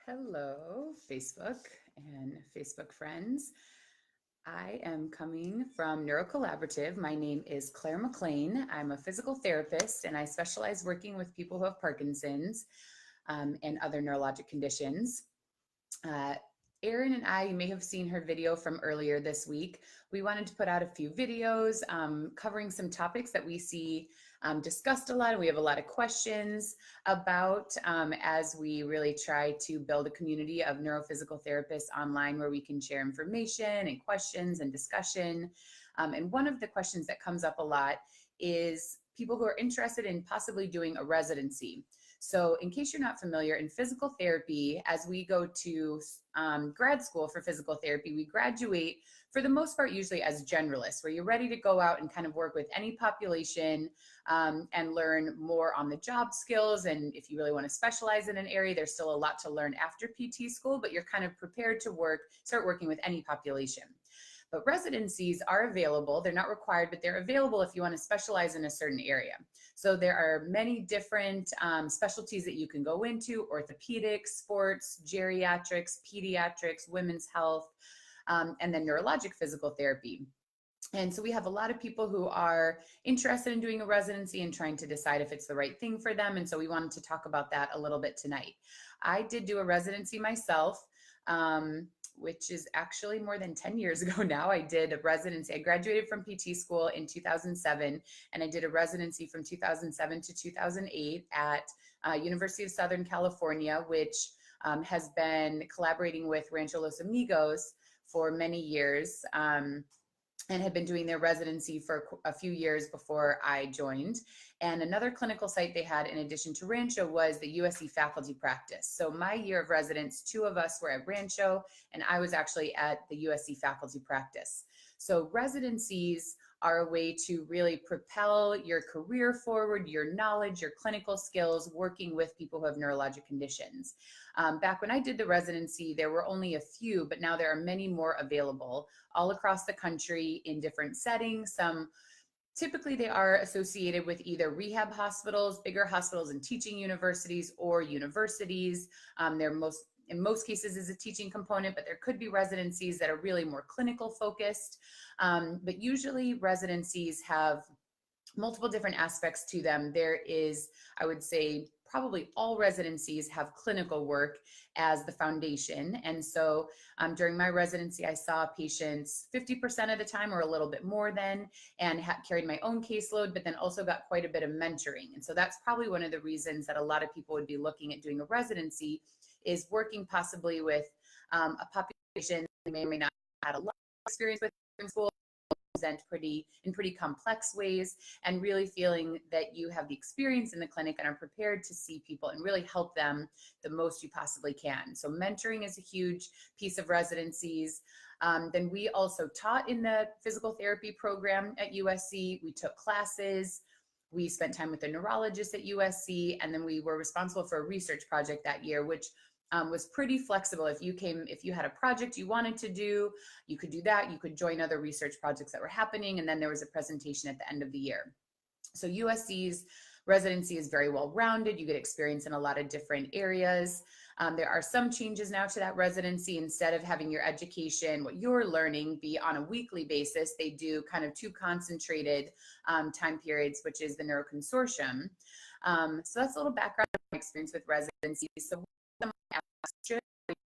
Hello, Facebook and Facebook friends. I am coming from NeuroCollaborative. My name is Claire McLean. I'm a physical therapist and I specialize working with people who have Parkinson's and other neurologic conditions. Uh, Erin and I, you may have seen her video from earlier this week. We wanted to put out a few videos covering some topics that we see discussed a lot, and we have a lot of questions about as we really try to build a community of neurophysical therapists online where we can share information and questions and discussion. And one of the questions that comes up a lot is people who are interested in possibly doing a residency. So in case you're not familiar, in physical therapy, as we go to grad school for physical therapy, we graduate for the most part usually as generalists, where you're ready to go out and kind of work with any population and learn more on the job skills. And if you really want to specialize in an area, there's still a lot to learn after PT school, but you're kind of prepared to start working with any population. But residencies are available. They're not required, but they're available if you want to specialize in a certain area. So there are many different specialties that you can go into: orthopedics, sports, geriatrics, pediatrics, women's health, and then neurologic physical therapy. And so we have a lot of people who are interested in doing a residency and trying to decide if it's the right thing for them. And so we wanted to talk about that a little bit tonight. I did do a residency myself. Which is actually more than 10 years ago now. I did a residency. I graduated from PT school in 2007, and I did a residency from 2007 to 2008 at University of Southern California, which has been collaborating with Rancho Los Amigos for many years. And had been doing their residency for a few years before I joined. And another clinical site they had in addition to Rancho was the USC faculty practice. So my year of residence, two of us were at Rancho, and I was actually at the USC faculty practice. So residencies are a way to really propel your career forward, your knowledge, your clinical skills, working with people who have neurologic conditions. Back when I did the residency, there were only a few, but now there are many more available all across the country in different settings. Typically they are associated with either rehab hospitals, bigger hospitals and teaching universities, or universities. In most cases is a teaching component, but there could be residencies that are really more clinical focused. But usually residencies have multiple different aspects to them. There is, I would say, probably all residencies have clinical work as the foundation. And so during my residency, I saw patients 50% of the time or a little bit more than, and carried my own caseload, but then also got quite a bit of mentoring. And so that's probably one of the reasons that a lot of people would be looking at doing a residency, is working possibly with a population they may or may not have had a lot of experience with in school, present in pretty complex ways, and really feeling that you have the experience in the clinic and are prepared to see people and really help them the most you possibly can. So mentoring is a huge piece of residencies. Then we also taught in the physical therapy program at USC. We took classes. We spent time with the neurologists at USC, and then we were responsible for a research project that year, which was pretty flexible. If you had a project you wanted to do, you could do that. You could join other research projects that were happening, and then there was a presentation at the end of the year. So USC's residency is very well rounded. You get experience in a lot of different areas. There are some changes now to that residency. Instead of having your education, what you're learning, be on a weekly basis, they do kind of two concentrated time periods, which is the Neuro Consortium. So that's a little background on my experience with residency. So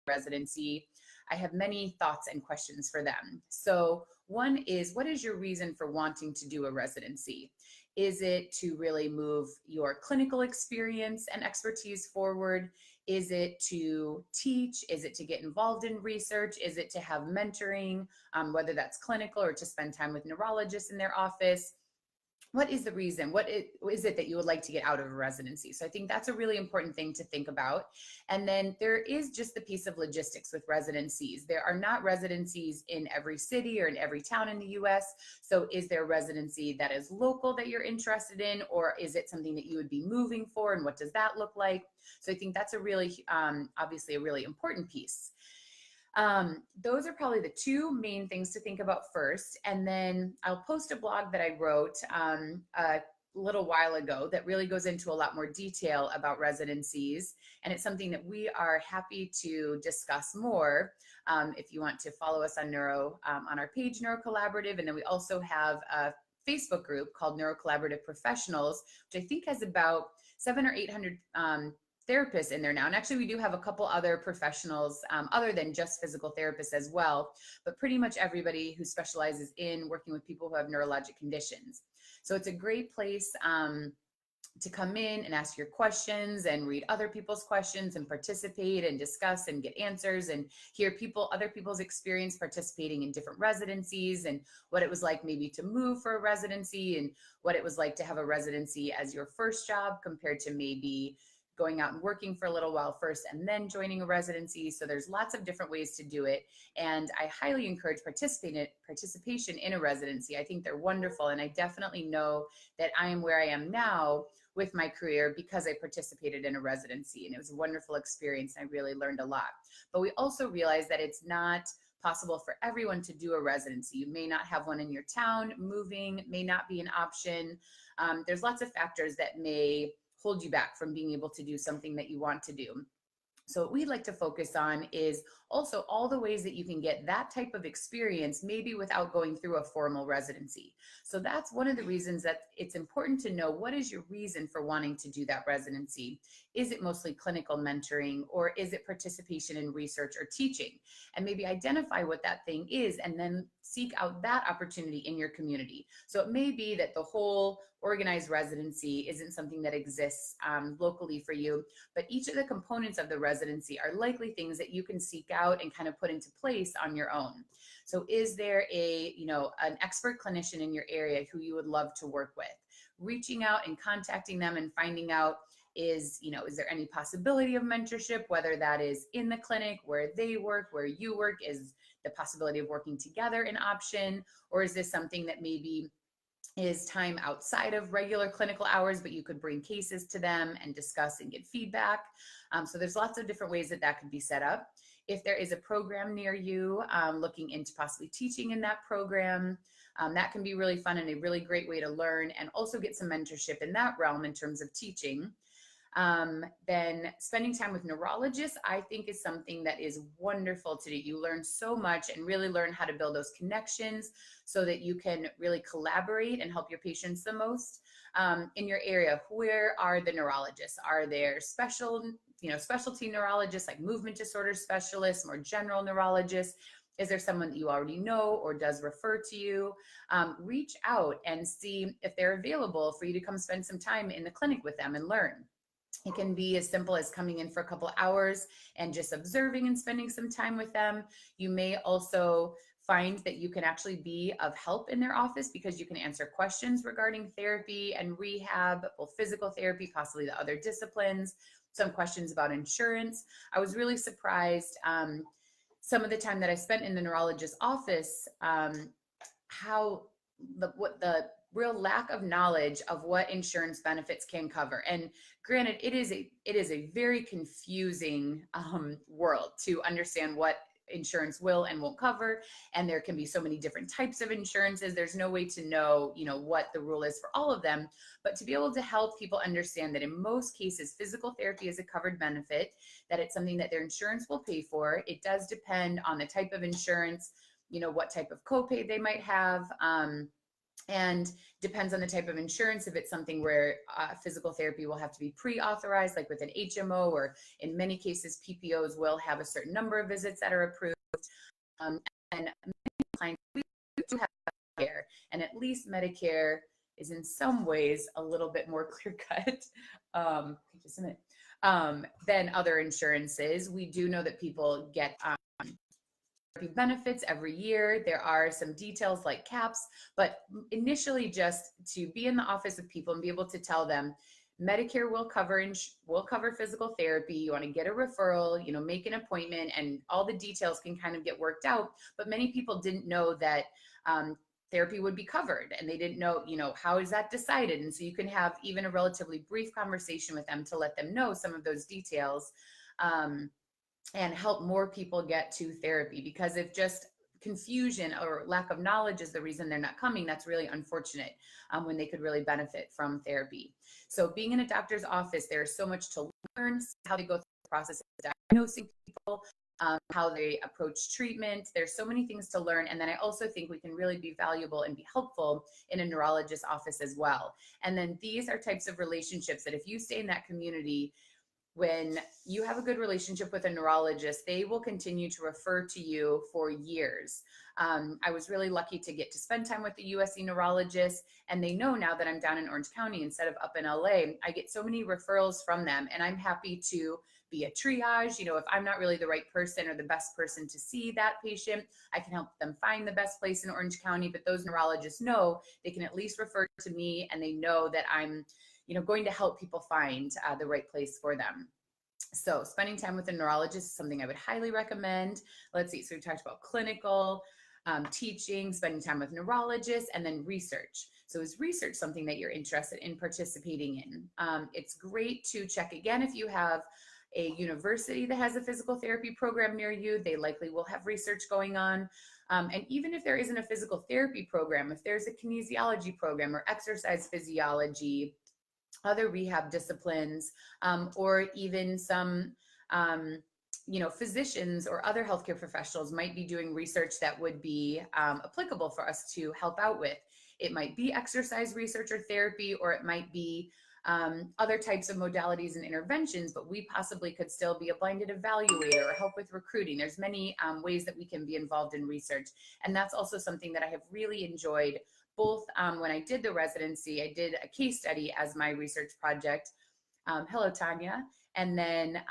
residency, I have many thoughts and questions for them. So one is, what is your reason for wanting to do a residency? Is it to really move your clinical experience and expertise forward? Is it to teach? Is it to get involved in research? Is it to have mentoring, whether that's clinical or to spend time with neurologists in their office? What is the reason? What is it that you would like to get out of a residency? So I think that's a really important thing to think about. And then there is just the piece of logistics with residencies. There are not residencies in every city or in every town in the US. So is there a residency that is local that you're interested in, or is it something that you would be moving for, and what does that look like? So I think that's a really, obviously a really important piece. Those are probably the two main things to think about first. And then I'll post a blog that I wrote little while ago that really goes into a lot more detail about residencies. And it's something that we are happy to discuss more. If you want to follow us on Neuro, on our page, NeuroCollaborative. And then we also have a Facebook group called NeuroCollaborative Professionals, which I think has about 700 or 800 therapists in there now. And actually we do have a couple other professionals other than just physical therapists as well, but pretty much everybody who specializes in working with people who have neurologic conditions. So it's a great place to come in and ask your questions and read other people's questions and participate and discuss and get answers and hear other people's experience participating in different residencies and what it was like maybe to move for a residency and what it was like to have a residency as your first job compared to maybe going out and working for a little while first and then joining a residency. So there's lots of different ways to do it. And I highly encourage participation in a residency. I think they're wonderful. And I definitely know that I am where I am now with my career because I participated in a residency, and it was a wonderful experience. And I really learned a lot. But we also realize that it's not possible for everyone to do a residency. You may not have one in your town. Moving may not be an option. There's lots of factors that may hold you back from being able to do something that you want to do. So what we'd like to focus on is also all the ways that you can get that type of experience, maybe without going through a formal residency. So that's one of the reasons that it's important to know, what is your reason for wanting to do that residency? Is it mostly clinical mentoring, or is it participation in research or teaching? And maybe identify what that thing is and then seek out that opportunity in your community. So it may be that the whole organized residency isn't something that exists locally for you, but each of the components of the residency are likely things that you can seek out and kind of put into place on your own. So is there an expert clinician in your area who you would love to work with? Reaching out and contacting them and finding out, is there any possibility of mentorship, whether that is in the clinic, where they work, where you work? Is the possibility of working together an option? Or is this something that maybe is time outside of regular clinical hours, but you could bring cases to them and discuss and get feedback? So there's lots of different ways that could be set up. If there is a program near you, looking into possibly teaching in that program, that can be really fun and a really great way to learn and also get some mentorship in that realm in terms of teaching. Then spending time with neurologists, I think, is something that is wonderful to do. You learn so much and really learn how to build those connections so that you can really collaborate and help your patients the most. In your area, where are the neurologists? Are there specialty neurologists, like movement disorder specialists, more general neurologists? Is there someone that you already know or does refer to you? Reach out and see if they're available for you to come spend some time in the clinic with them and learn. It can be as simple as coming in for a couple hours and just observing and spending some time with them. You may also find that you can actually be of help in their office because you can answer questions regarding therapy and rehab, both physical therapy, possibly the other disciplines, some questions about insurance. I was really surprised some of the time that I spent in the neurologist's office, how the real lack of knowledge of what insurance benefits can cover. And granted, it is a very confusing world to understand what insurance will and won't cover. And there can be so many different types of insurances. There's no way to know, what the rule is for all of them. But to be able to help people understand that in most cases, physical therapy is a covered benefit, that it's something that their insurance will pay for. It does depend on the type of insurance, what type of copay they might have. And depends on the type of insurance. If it's something where physical therapy will have to be pre-authorized, like with an HMO, or in many cases, PPOs will have a certain number of visits that are approved. And many clients, we do have Medicare, and at least Medicare is in some ways a little bit more clear-cut, just a minute, than other insurances. We do know that people get benefits every year. There are some details like caps, but initially just to be in the office with people and be able to tell them Medicare will cover physical therapy. You want to get a referral, make an appointment, and all the details can kind of get worked out. But many people didn't know that therapy would be covered, and they didn't know, how is that decided? And so you can have even a relatively brief conversation with them to let them know some of those details. And help more people get to therapy. Because if just confusion or lack of knowledge is the reason they're not coming, that's really unfortunate, when they could really benefit from therapy. So being in a doctor's office, there's so much to learn, how they go through the process of diagnosing people, how they approach treatment. There's so many things to learn. And then I also think we can really be valuable and be helpful in a neurologist's office as well. And then these are types of relationships that if you stay in that community, when you have a good relationship with a neurologist, they will continue to refer to you for years. I was really lucky to get to spend time with the USC neurologist, and they know now that I'm down in Orange County instead of up in LA. I get so many referrals from them, and I'm happy to be a triage. If I'm not really the right person or the best person to see that patient, I can help them find the best place in Orange County. But those neurologists know they can at least refer to me, and they know that I'm going to help people find the right place for them. So spending time with a neurologist is something I would highly recommend. Let's see. So we talked about clinical, teaching, spending time with neurologists, and then research. So is research something that you're interested in participating in? It's great to check again if you have a university that has a physical therapy program near you. They likely will have research going on. And even if there isn't a physical therapy program, if there's a kinesiology program or exercise physiology, other rehab disciplines, or even some, physicians or other healthcare professionals might be doing research that would be applicable for us to help out with. It might be exercise research or therapy, or it might be other types of modalities and interventions, but we possibly could still be a blinded evaluator or help with recruiting. There's many ways that we can be involved in research. And that's also something that I have really enjoyed. Both when I did the residency, I did a case study as my research project. Hello, Tanya. And then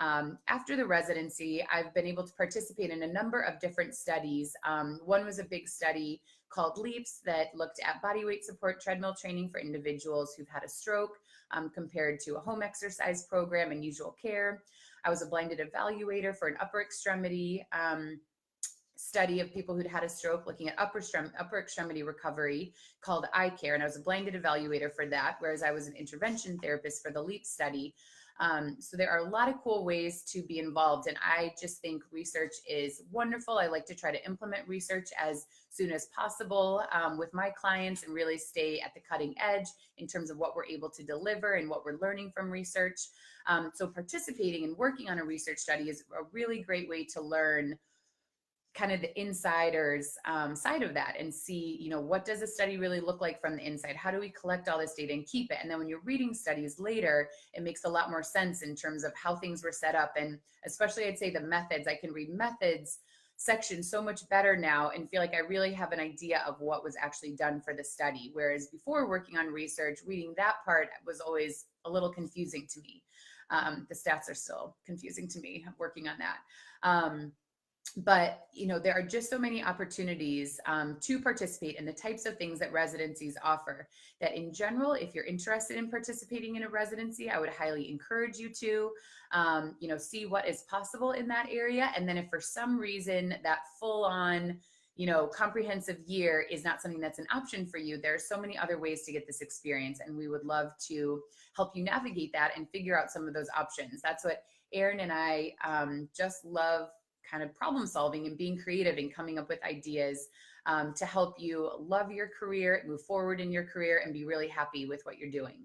after the residency, I've been able to participate in a number of different studies. One was a big study called LEAPS that looked at body weight support treadmill training for individuals who've had a stroke, compared to a home exercise program and usual care. I was a blinded evaluator for an upper extremity study of people who'd had a stroke, looking at upper extremity recovery, called eye care. And I was a blinded evaluator for that, whereas I was an intervention therapist for the LEAP study. So there are a lot of cool ways to be involved. And I just think research is wonderful. I like to try to implement research as soon as possible with my clients and really stay at the cutting edge in terms of what we're able to deliver and what we're learning from research. So participating and working on a research study is a really great way to learn kind of the insider's side of that and see, what does a study really look like from the inside? How do we collect all this data and keep it? And then when you're reading studies later, it makes a lot more sense in terms of how things were set up. And especially I'd say the methods, I can read methods section so much better now and feel like I really have an idea of what was actually done for the study. Whereas before working on research, reading that part was always a little confusing to me. The stats are still confusing to me working on that. But, there are just so many opportunities to participate in the types of things that residencies offer that in general, if you're interested in participating in a residency, I would highly encourage you to, see what is possible in that area. And then if for some reason that full on, comprehensive year is not something that's an option for you, there are so many other ways to get this experience. And we would love to help you navigate that and figure out some of those options. That's what Erin and I just love, kind of problem solving and being creative and coming up with ideas to help you love your career, move forward in your career, and be really happy with what you're doing.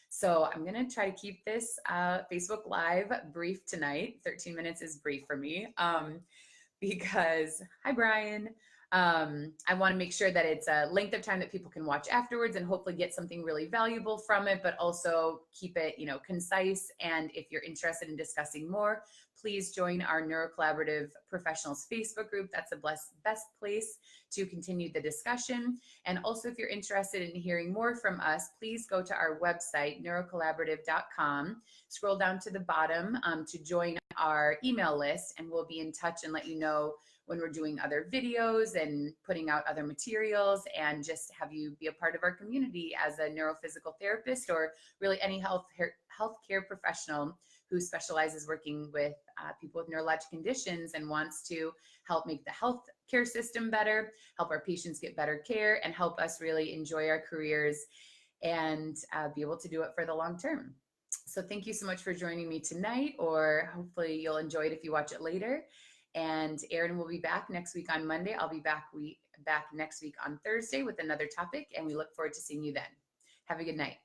So I'm going to try to keep this Facebook Live brief tonight. 13 minutes is brief for me because, hi, Brian. I want to make sure that it's a length of time that people can watch afterwards and hopefully get something really valuable from it, but also keep it, concise. And if you're interested in discussing more, please join our NeuroCollaborative Professionals Facebook group. That's the best place to continue the discussion. And also, if you're interested in hearing more from us, please go to our website, neurocollaborative.com. Scroll down to the bottom to join our email list, and we'll be in touch and let you know when we're doing other videos and putting out other materials, and just have you be a part of our community as a neurophysical therapist or really any healthcare professional who specializes working with people with neurologic conditions and wants to help make the healthcare system better, help our patients get better care, and help us really enjoy our careers and be able to do it for the long term. So thank you so much for joining me tonight, or hopefully you'll enjoy it if you watch it later. And Erin will be back next week on Monday. I'll be back next week on Thursday with another topic, and we look forward to seeing you then. Have a good night.